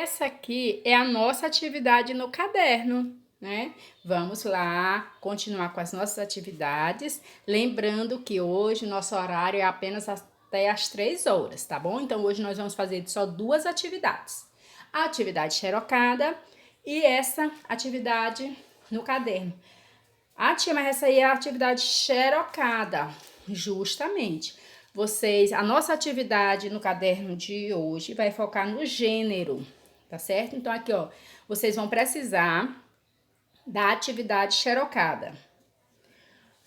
essa aqui é a nossa atividade no caderno, né? Vamos lá continuar com as nossas atividades. Lembrando que hoje nosso horário é apenas até às 3 horas, tá bom? Então hoje nós vamos fazer só 2 atividades. A atividade xerocada e essa atividade no caderno. Ah, tia, mas essa aí é a atividade xerocada. Justamente. A nossa atividade no caderno de hoje vai focar no gênero, tá certo? Então, aqui, ó, vocês vão precisar da atividade xerocada.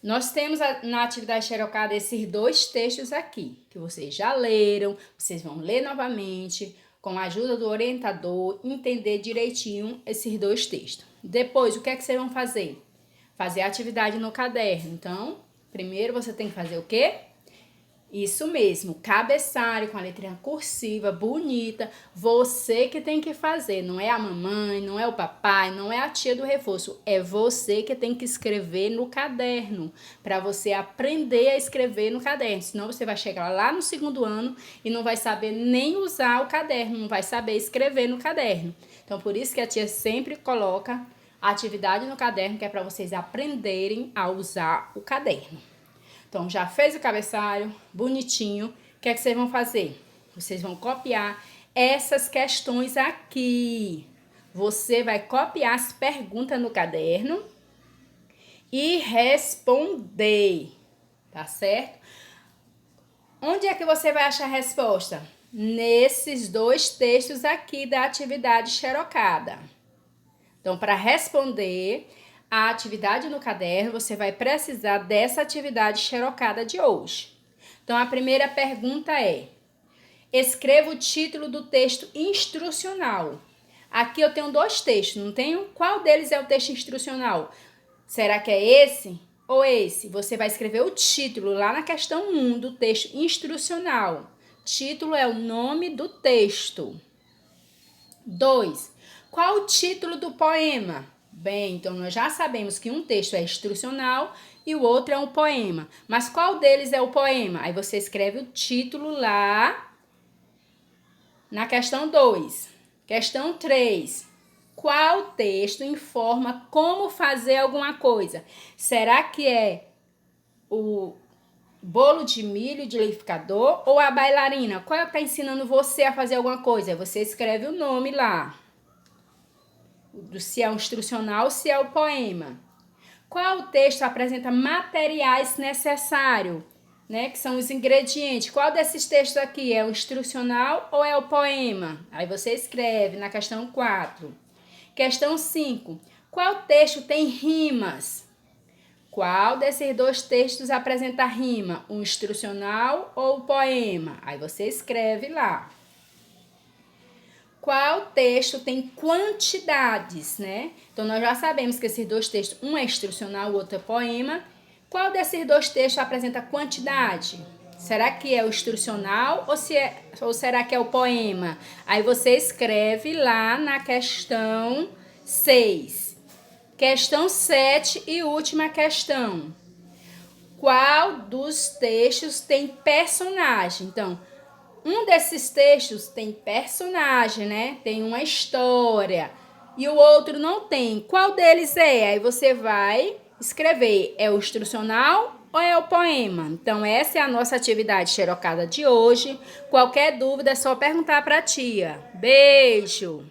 Nós temos na atividade xerocada esses 2 textos aqui, que vocês já leram, vocês vão ler novamente, com a ajuda do orientador, entender direitinho esses 2 textos. Depois, o que é que vocês vão fazer? Fazer a atividade no caderno. Então, primeiro você tem que fazer o quê? Isso mesmo, cabeçalho com a letrinha cursiva, bonita. Você que tem que fazer, não é a mamãe, não é o papai, não é a tia do reforço. É você que tem que escrever no caderno, para você aprender a escrever no caderno. Senão você vai chegar lá no 2º ano e não vai saber nem usar o caderno, não vai saber escrever no caderno. Então, por isso que a tia sempre coloca a atividade no caderno, que é para vocês aprenderem a usar o caderno. Então, já fez o cabeçalho, bonitinho. O que é que vocês vão fazer? Vocês vão copiar essas questões aqui. Você vai copiar as perguntas no caderno e responder, tá certo? Onde é que você vai achar a resposta? Nesses 2 textos aqui da atividade xerocada. Então, para responder a atividade no caderno, você vai precisar dessa atividade xerocada de hoje. Então, a primeira pergunta é: escreva o título do texto instrucional. Aqui eu tenho 2 textos, não tenho? Qual deles é o texto instrucional? Será que é esse ou esse? Você vai escrever o título lá na questão 1 do texto instrucional. Título é o nome do texto. 2. Qual o título do poema? Bem, então nós já sabemos que um texto é instrucional e o outro é um poema. Mas qual deles é o poema? Aí você escreve o título lá na questão 2. Questão 3. Qual texto informa como fazer alguma coisa? Será que é o bolo de milho de liquidificador ou a bailarina? Qual é que está ensinando você a fazer alguma coisa? Você escreve o nome lá. Se é o instrucional, se é o poema. Qual texto apresenta materiais necessários, né? Que são os ingredientes. Qual desses textos aqui é o instrucional ou é o poema? Aí você escreve na questão 4. Questão 5. Qual texto tem rimas? Qual desses 2 textos apresenta rima? O instrucional ou o poema? Aí você escreve lá. Qual texto tem quantidades, né? Então, nós já sabemos que esses 2 textos, um é instrucional, o outro é poema. Qual desses 2 textos apresenta quantidade? Será que é o instrucional ou será que é o poema? Aí você escreve lá na questão 6. Questão 7 e última questão. Qual dos textos tem personagem? Então, um desses textos tem personagem, né? Tem uma história. E o outro não tem. Qual deles é? Aí você vai escrever. É o instrucional ou é o poema? Então, essa é a nossa atividade xerocada de hoje. Qualquer dúvida é só perguntar para a tia. Beijo!